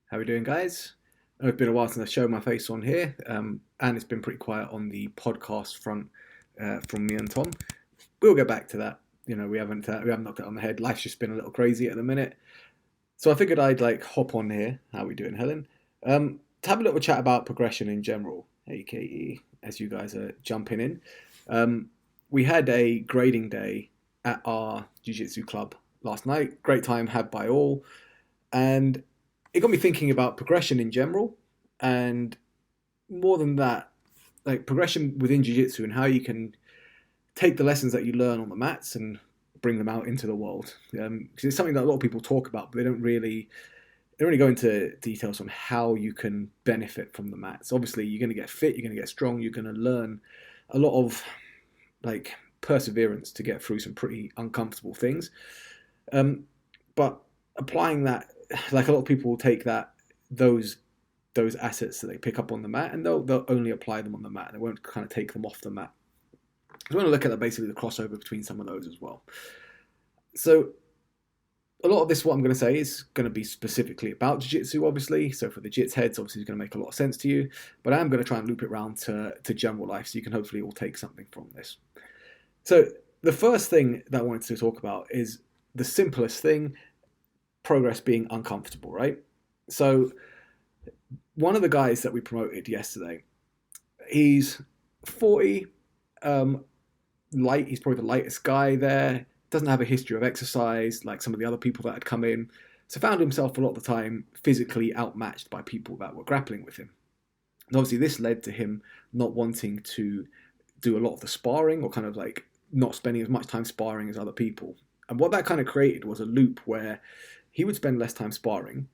How are we doing, guys? I know it's been a while since I showed my face on here, and it's been pretty quiet on the podcast front from me and Tom. We'll get back to that. We haven't knocked it on the head. Life's just been a little crazy at the minute, so I figured I'd hop on here. How are we doing, Helen? To have a little chat about progression in general, aka as you guys are jumping in. We had a grading day at our jiu-jitsu club last night. Great time had by all, and it got me thinking about progression in general, and more than that, like progression within jiu-jitsu and how you can take the lessons that you learn on the mats and bring them out into the world. Because it's something that a lot of people talk about, but they don't really go into details on how you can benefit from the mats. Obviously, you're going to get fit, you're going to get strong, you're going to learn a lot of perseverance to get through some pretty uncomfortable things. But applying that, like a lot of people will take those assets that they pick up on the mat and they'll only apply them on the mat. They won't kind of take them off the mat. I want to look at basically the crossover between some of those as well. So a lot of this, what I'm going to say, is going to be specifically about jiu-jitsu, obviously. So for the jits heads, obviously, it's going to make a lot of sense to you. But I am going to try and loop it around to general life, so you can hopefully all take something from this. So the first thing that I wanted to talk about is the simplest thing: progress being uncomfortable, right? So one of the guys that we promoted yesterday, he's 40, light. He's probably the lightest guy there. Doesn't have a history of exercise like some of the other people that had come in. So found himself a lot of the time physically outmatched by people that were grappling with him. And obviously this led to him not wanting to do a lot of the sparring, or kind of like not spending as much time sparring as other people. And what that kind of created was a loop where he would spend less time sparring,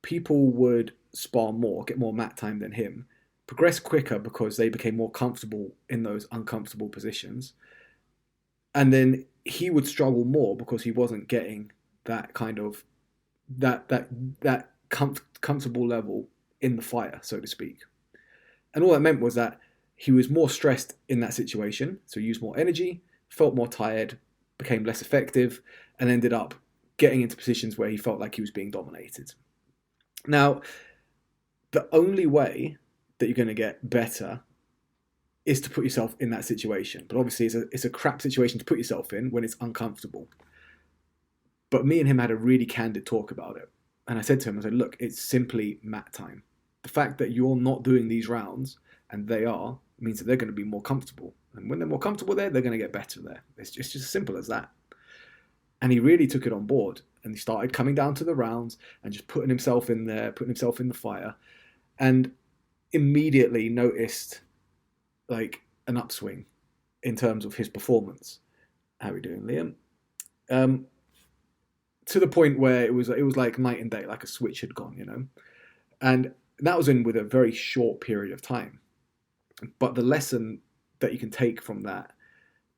people would spar more, get more mat time than him, progress quicker because they became more comfortable in those uncomfortable positions, and then he would struggle more because he wasn't getting that kind of comfortable level in the fire, so to speak. And all that meant was that he was more stressed in that situation, so he used more energy, felt more tired, became less effective, and ended up getting into positions where he felt like he was being dominated. Now, the only way that you're going to get better is to put yourself in that situation. But obviously, it's a crap situation to put yourself in when it's uncomfortable. But me and him had a really candid talk about it. And I said to him, I said, look, it's simply mat time. The fact that you're not doing these rounds, and they are, means that they're going to be more comfortable. And when they're more comfortable there, they're going to get better there. It's just as simple as that. And he really took it on board. And he started coming down to the rounds and just putting himself in there, putting himself in the fire. And immediately noticed an upswing in terms of his performance. How are we doing, Liam? To the point where it was like night and day, like a switch had gone, And that was in with a very short period of time. But the lesson that you can take from that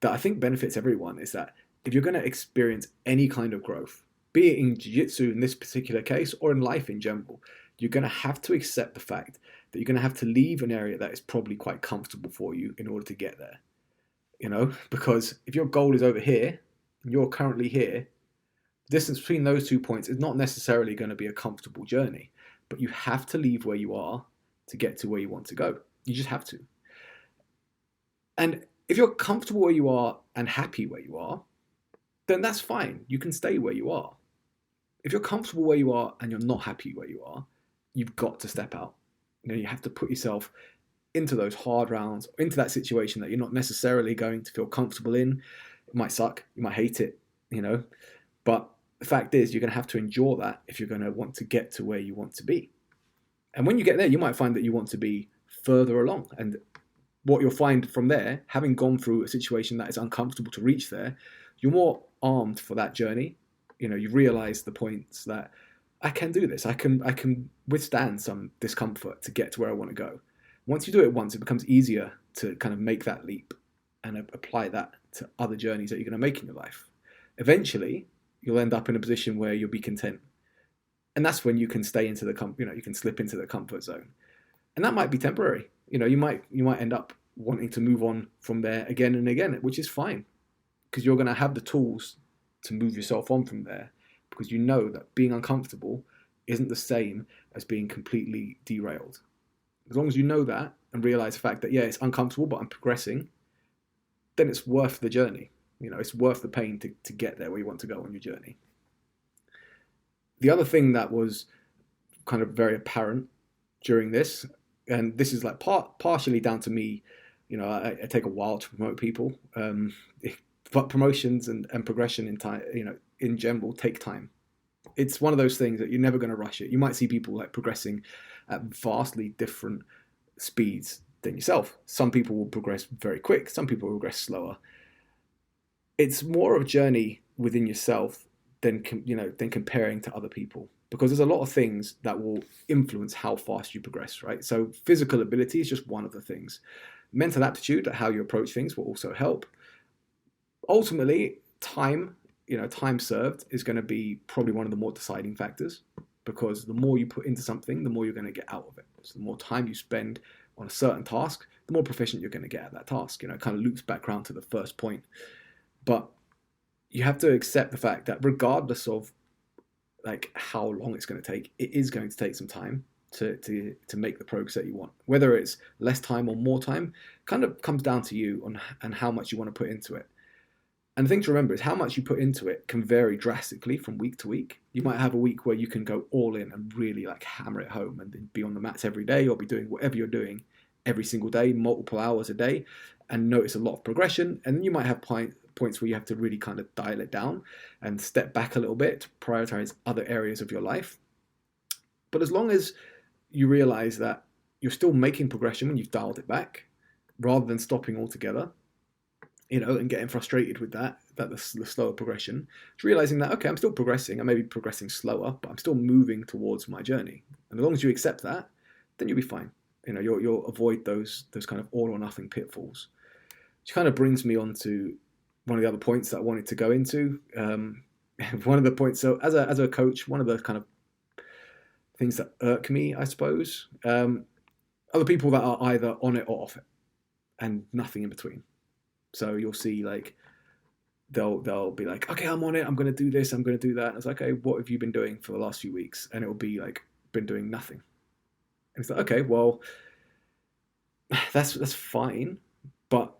I think benefits everyone, is that if you're going to experience any kind of growth, be it in jiu-jitsu in this particular case or in life in general, you're going to have to accept the fact that you're going to have to leave an area that is probably quite comfortable for you in order to get there. Because if your goal is over here and you're currently here, the distance between those 2 points is not necessarily going to be a comfortable journey, but you have to leave where you are to get to where you want to go. You just have to. And if you're comfortable where you are and happy where you are, then that's fine. You can stay where you are. If you're comfortable where you are and you're not happy where you are, you've got to step out. You have to put yourself into those hard rounds, into that situation that you're not necessarily going to feel comfortable in. It might suck. You might hate it, But the fact is, you're going to have to endure that if you're going to want to get to where you want to be. And when you get there, you might find that you want to be further along. And what you'll find from there, having gone through a situation that is uncomfortable to reach there, you're more armed for that journey. You realize the points that I can do this. I can withstand some discomfort to get to where I want to go. Once you do it once, it becomes easier to kind of make that leap and apply that to other journeys that you're going to make in your life. Eventually, you'll end up in a position where you'll be content. And that's when you can stay into you can slip into the comfort zone. And that might be temporary. You might end up wanting to move on from there again and again, which is fine, because you're going to have the tools to move yourself on from there, because you know that being uncomfortable isn't the same as being completely derailed. As long as you know that and realize the fact that, yeah, it's uncomfortable, but I'm progressing, then it's worth the journey. It's worth the pain to get there where you want to go on your journey. The other thing that was kind of very apparent during this, and this is like partially down to me, I take a while to promote people, but promotions and progression in time, in general, take time. It's one of those things that you're never going to rush it. You might see people like progressing at vastly different speeds than yourself. Some people will progress very quick. Some people will progress slower. It's more of a journey within yourself than comparing to other people, because there's a lot of things that will influence how fast you progress, right? So physical ability is just one of the things. Mental aptitude, how you approach things, will also help. Ultimately, time served is going to be probably one of the more deciding factors, because the more you put into something, the more you're going to get out of it. So the more time you spend on a certain task, the more proficient you're going to get at that task. It kind of loops back around to the first point. But you have to accept the fact that regardless of like how long it's going to take, it is going to take some time to make the progress that you want. Whether it's less time or more time kind of comes down to you and how much you want to put into it. And the thing to remember is how much you put into it can vary drastically from week to week. You might have a week where you can go all in and really like hammer it home and then be on the mats every day, or be doing whatever you're doing every single day, multiple hours a day, and notice a lot of progression. And then you might have points where you have to really kind of dial it down and step back a little bit to prioritize other areas of your life. But as long as you realize that you're still making progression when you've dialed it back, rather than stopping altogether, and getting frustrated with that the slower progression, it's realizing that, okay, I'm still progressing. I may be progressing slower, but I'm still moving towards my journey. And as long as you accept that, then you'll be fine. You'll avoid those kind of all or nothing pitfalls. Which kind of brings me on to one of the other points that I wanted to go into. One of the points, so as a coach, one of the kind of things that irk me, I suppose, are the people that are either on it or off it, and nothing in between. So you'll see like they'll be like, okay, I'm on it, I'm going to do this, I'm going to do that. And it's like, okay, what have you been doing for the last few weeks? And it'll be like, been doing nothing. And it's like, okay, well, that's fine, but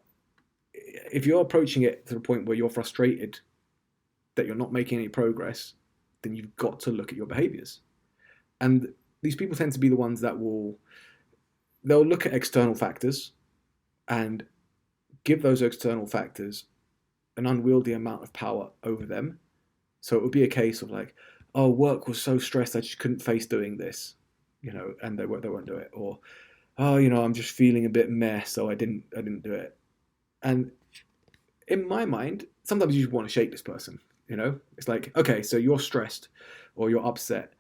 if you're approaching it to the point where you're frustrated that you're not making any progress, then you've got to look at your behaviors. And these people tend to be the ones that they'll look at external factors and give those external factors an unwieldy amount of power over them. So it would be a case of like, oh, work was so stressed I just couldn't face doing this, and they won't do it. Or, oh, I'm just feeling a bit meh, so I didn't do it. And in my mind, sometimes you just want to shake this person. It's like, okay, so you're stressed or you're upset,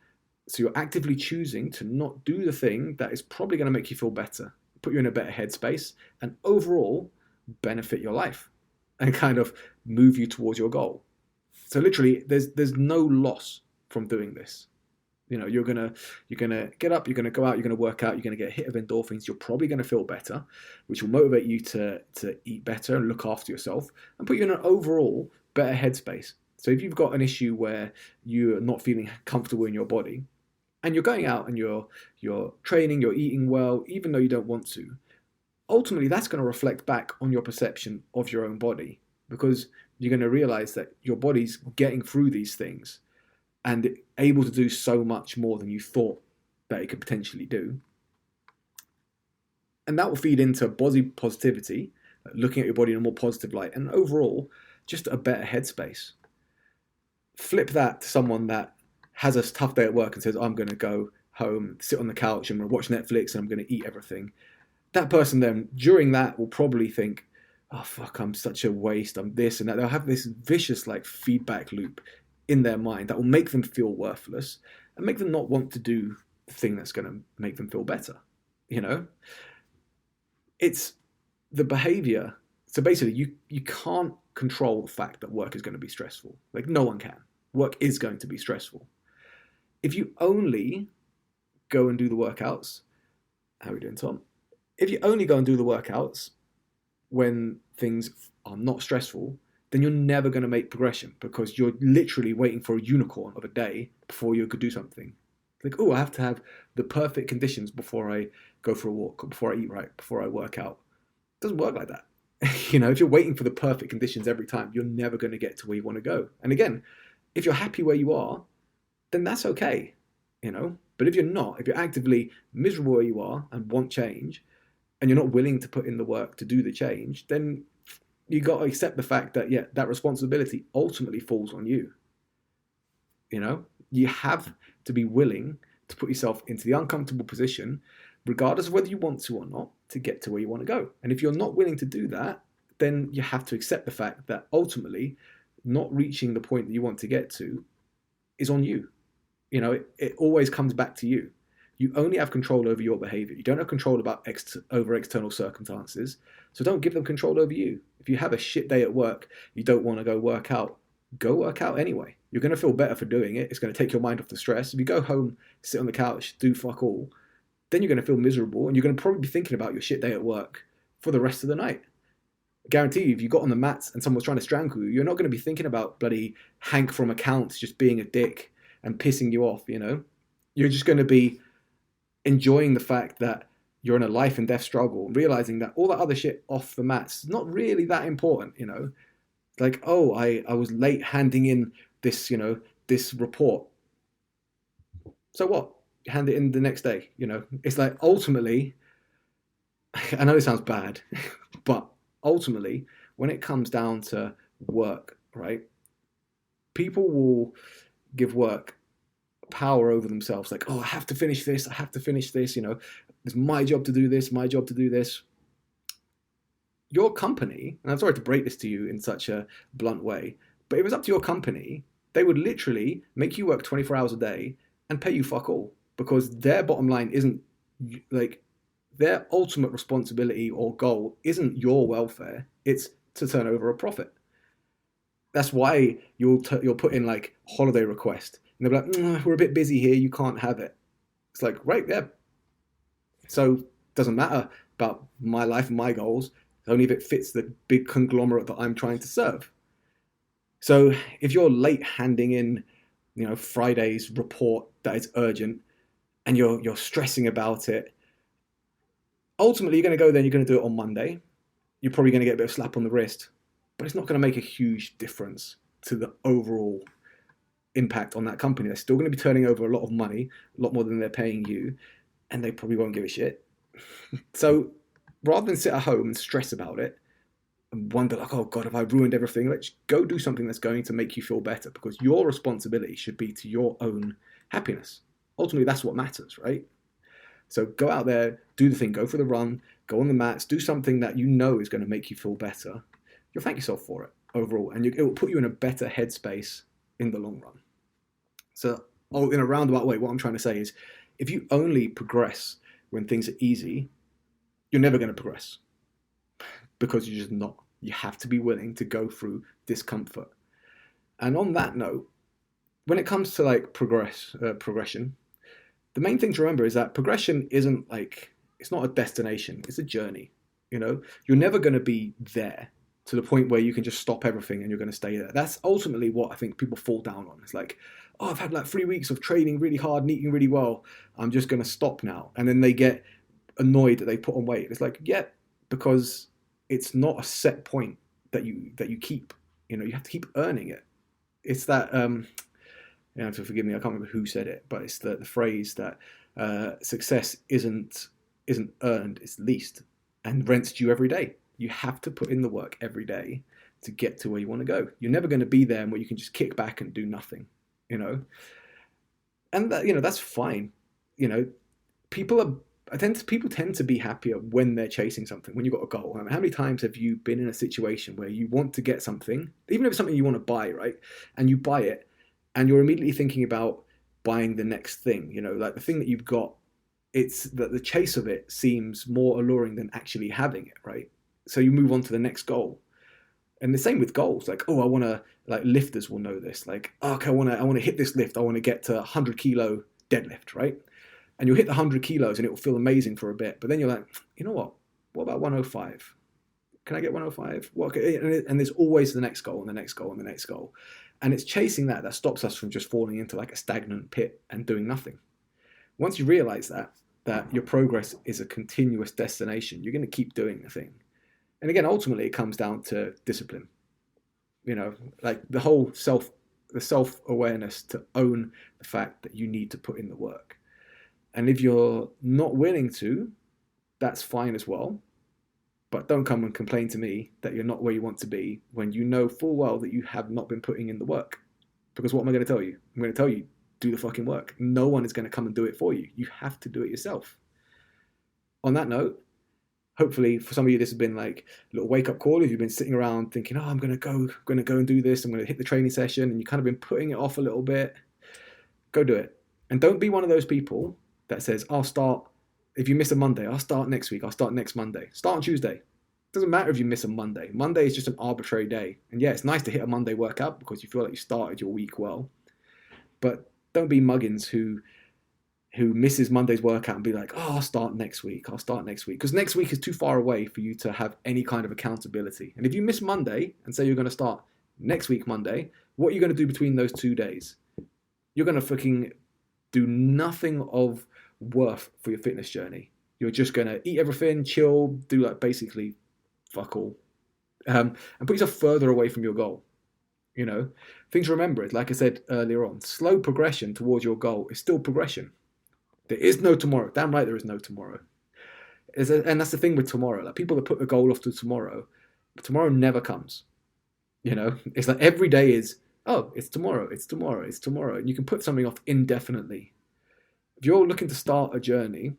so you're actively choosing to not do the thing that is probably going to make you feel better, put you in a better headspace, and overall benefit your life and kind of move you towards your goal. So literally, there's no loss from doing this. You're gonna get up, you're gonna go out, you're gonna work out, you're gonna get a hit of endorphins. You're probably gonna feel better, which will motivate you to eat better and look after yourself and put you in an overall better headspace. So if you've got an issue where you're not feeling comfortable in your body, and you're going out and you're training, you're eating well, even though you don't want to, ultimately that's going to reflect back on your perception of your own body, because you're going to realize that your body's getting through these things and able to do so much more than you thought that it could potentially do. And that will feed into body positivity, looking at your body in a more positive light, and overall, just a better headspace. Flip that to someone that has a tough day at work and says, I'm going to go home, sit on the couch and watch Netflix and I'm going to eat everything. That person then, during that, will probably think, oh, fuck, I'm such a waste, I'm this and that. They'll have this vicious like feedback loop in their mind that will make them feel worthless and make them not want to do the thing that's going to make them feel better. It's the behavior. So basically, you can't control the fact that work is going to be stressful. Like, no one can. Work is going to be stressful. If you only go and do the workouts, how are we doing, Tom? If you only go and do the workouts when things are not stressful, then you're never going to make progression, because you're literally waiting for a unicorn of a day before you could do something. Like, oh, I have to have the perfect conditions before I go for a walk, or before I eat right, before I work out. It doesn't work like that. If you're waiting for the perfect conditions every time, you're never going to get to where you want to go. And again, if you're happy where you are, then that's okay. But if you're not, if you're actively miserable where you are and want change, and you're not willing to put in the work to do the change, then you got to accept the fact that, yeah, that responsibility ultimately falls on you. You have to be willing to put yourself into the uncomfortable position, regardless of whether you want to or not, to get to where you want to go. And if you're not willing to do that, then you have to accept the fact that ultimately not reaching the point that you want to get to is on you. It always comes back to you. You only have control over your behavior. You don't have control over external circumstances. So don't give them control over you. If you have a shit day at work, you don't want to go work out anyway. You're going to feel better for doing it. It's going to take your mind off the stress. If you go home, sit on the couch, do fuck all, then you're going to feel miserable, and you're going to probably be thinking about your shit day at work for the rest of the night. I guarantee you, if you got on the mats and someone was trying to strangle you, you're not going to be thinking about bloody Hank from accounts just being a dick and pissing you off. You're just going to be enjoying the fact that you're in a life and death struggle, realizing that all that other shit off the mats is not really that important. Like, oh, I was late handing in this this report. So what? Hand it in the next day. It's like, ultimately, I know it sounds bad, but ultimately, when it comes down to work, right, people will give work power over themselves. Like, oh, I have to finish this. It's my job to do this. Your company, and I'm sorry to break this to you in such a blunt way, but if it was up to your company, they would literally make you work 24 hours a day and pay you fuck all, because their bottom line isn't, like, their ultimate responsibility or goal isn't your welfare. It's to turn over a profit. That's why you'll put in like holiday request, and they'll be like, we're a bit busy here, you can't have it. It's like, right, yeah. So it doesn't matter about my life and my goals, only if it fits the big conglomerate that I'm trying to serve. So if you're late handing in, Friday's report that is urgent, and you're stressing about it, ultimately you're going to go there and you're going to do it on Monday. You're probably going to get a bit of slap on the wrist, but it's not going to make a huge difference to the overall impact on that company. They're still going to be turning over a lot of money, a lot more than they're paying you, and they probably won't give a shit. So rather than sit at home and stress about it and wonder like, oh God, have I ruined everything? Let's go do something that's going to make you feel better, because your responsibility should be to your own happiness. Ultimately, that's what matters, right? So go out there, do the thing, go for the run, go on the mats, do something that you know is going to make you feel better. You'll thank yourself for it overall, and it will put you in a better headspace in the long run. So in a roundabout way, what I'm trying to say is, if you only progress when things are easy, you're never going to progress, because you're just not. You have to be willing to go through discomfort. And on that note, when it comes to like progression, the main thing to remember is that progression isn't like, it's not a destination, it's a journey. You're never going to be there to the point where you can just stop everything and you're going to stay there. That's ultimately what I think people fall down on. It's like, oh, I've had like 3 weeks of training really hard and eating really well, I'm just going to stop now. And then they get annoyed that they put on weight. It's like, yeah, because it's not a set point that you keep. You have to keep earning it. It's that so forgive me, I can't remember who said it, but it's the phrase that success isn't earned, it's leased, and rent's due every day. You have to put in the work every day to get to where you want to go. You're never going to be there where you can just kick back and do nothing, and that, that's fine. People tend to be happier when they're chasing something, when you've got a goal. I mean, how many times have you been in a situation where you want to get something, even if it's something you want to buy, right? And you buy it, and you're immediately thinking about buying the next thing, like the thing that you've got, it's that the chase of it seems more alluring than actually having it, right? So you move on to the next goal. And the same with goals, like, oh, I want to, like, lifters will know this, like, oh, okay, I want to hit this lift, I want to get to 100 kilo deadlift, right? And you'll hit the 100 kilos and it will feel amazing for a bit, but then you're like, you know what about 105? Can I get 105? Well, okay. And there's always the next goal and the next goal and the next goal. And it's chasing that stops us from just falling into like a stagnant pit and doing nothing. Once you realize that your progress is a continuous destination, you're going to keep doing the thing. And again, ultimately, it comes down to discipline. Like the self-awareness to own the fact that you need to put in the work. And if you're not willing to, that's fine as well. But don't come and complain to me that you're not where you want to be when you know full well that you have not been putting in the work. Because what am I going to tell you? I'm going to tell you, do the fucking work. No one is going to come and do it for you. You have to do it yourself. On that note, hopefully for some of you, this has been like a little wake-up call. If you've been sitting around thinking, oh, I'm going to go and do this, I'm going to hit the training session, and you've kind of been putting it off a little bit, go do it. And don't be one of those people that says, I'll start, if you miss a Monday, I'll start next week, I'll start next Monday. Start on Tuesday. It doesn't matter if you miss a Monday. Monday is just an arbitrary day. And yeah, it's nice to hit a Monday workout because you feel like you started your week well. But don't be muggins who misses Monday's workout and be like, oh, I'll start next week. Because next week is too far away for you to have any kind of accountability. And if you miss Monday and say you're going to start next week Monday, what are you going to do between those 2 days? You're going to fucking do nothing of worth for your fitness journey. You're just going to eat everything, chill, do like basically fuck all, and put yourself further away from your goal. Things to remember is, like I said earlier on, slow progression towards your goal is still progression. There is no tomorrow. Damn right there is no tomorrow. And that's the thing with tomorrow. Like, people that put the goal off to tomorrow never comes. It's like every day is, oh, it's tomorrow. And you can put something off indefinitely. If you're looking to start a journey,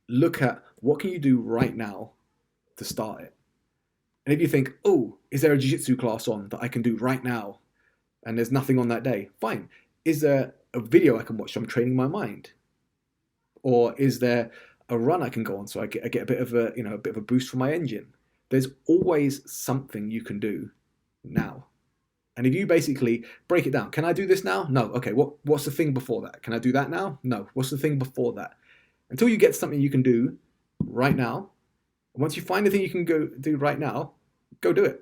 look at what can you do right now to start it. And if you think, oh, is there a jiu-jitsu class on that I can do right now? And there's nothing on that day. Fine. Is there a video I can watch so I'm training my mind? Or is there a run I can go on so I get a bit of a boost for my engine? There's always something you can do now. And if you basically break it down, can I do this now? No. Okay, what's the thing before that? Can I do that now? No. What's the thing before that? Until you get something you can do right now, once you find the thing you can go do right now, go do it.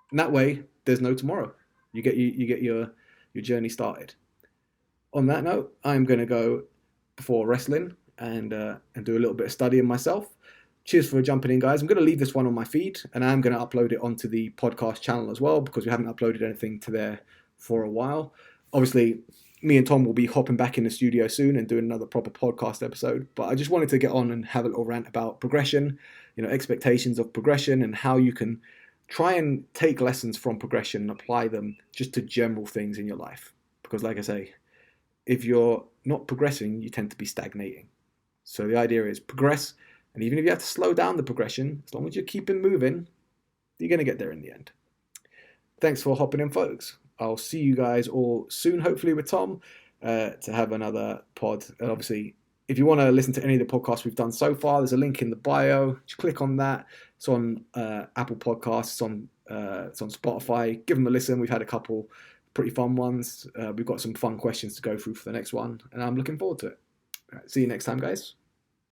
And that way, there's no tomorrow. You get your journey started. On that note, I'm going to go before wrestling and do a little bit of studying myself. Cheers for jumping in, guys. I'm going to leave this one on my feed, and I'm going to upload it onto the podcast channel as well, because we haven't uploaded anything to there for a while. Obviously, me and Tom will be hopping back in the studio soon and doing another proper podcast episode, but I just wanted to get on and have a little rant about progression, expectations of progression, and how you can try and take lessons from progression and apply them just to general things in your life. Because like I say, if you're not progressing, you tend to be stagnating. So the idea is progress. And even if you have to slow down the progression, as long as you're keeping moving, you're going to get there in the end. Thanks for hopping in, folks. I'll see you guys all soon, hopefully with Tom, to have another pod. And obviously, if you want to listen to any of the podcasts we've done so far, there's a link in the bio. Just click on that. It's on Apple Podcasts, it's on Spotify. Give them a listen. We've had a couple pretty fun ones. We've got some fun questions to go through for the next one, and I'm looking forward to it. All right, see you next time, guys.